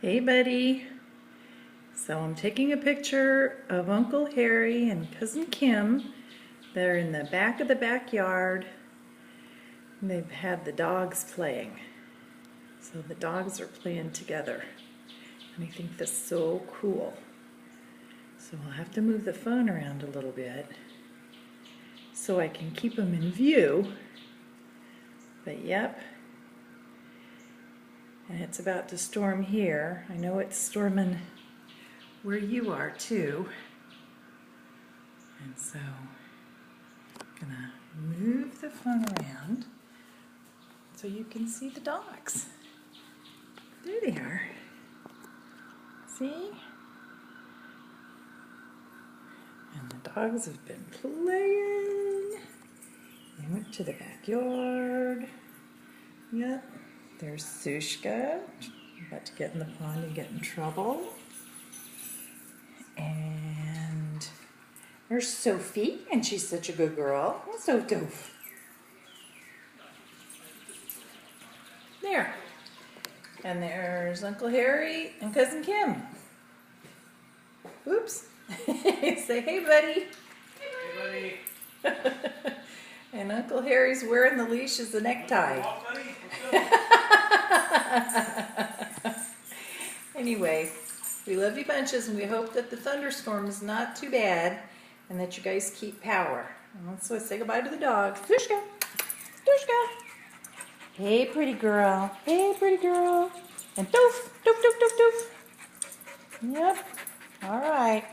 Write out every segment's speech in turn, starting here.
Hey buddy. So I'm taking a picture of Uncle Harry and Cousin Kim. They're in the back of the backyard and they've had the dogs playing. So the dogs are playing together and I think this is so cool. So I'll have to move the phone around a little bit so I can keep them in view. But yep. And it's about to storm here. I know it's storming where you are too. And so I'm gonna move the phone around so you can see the dogs. There they are. See? And the dogs have been playing. They went to the backyard. Yep. There's Sushka, about to get in the pond and get in trouble. And there's Sophie, and she's such a good girl. Oh, so doof. There. And there's Uncle Harry and Cousin Kim. Oops. Say, hey, buddy. Hey, buddy. And Uncle Harry's wearing the leash as a necktie. Anyway, we love you bunches, and we hope that the thunderstorm is not too bad and that you guys keep power. And let's say goodbye to the dogs. Dushka! Dushka! Hey, pretty girl. Hey, pretty girl. And doof! Doof, doof, doof, doof. Yep. All right.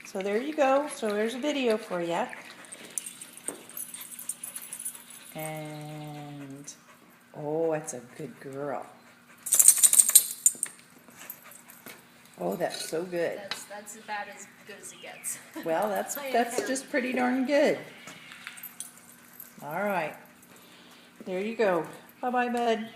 So there you go. So there's a video for you. And, oh, that's a good girl. Oh, that's so good. That's about as good as it gets. Well, that's just pretty darn good. All right. There you go. Bye-bye, bud.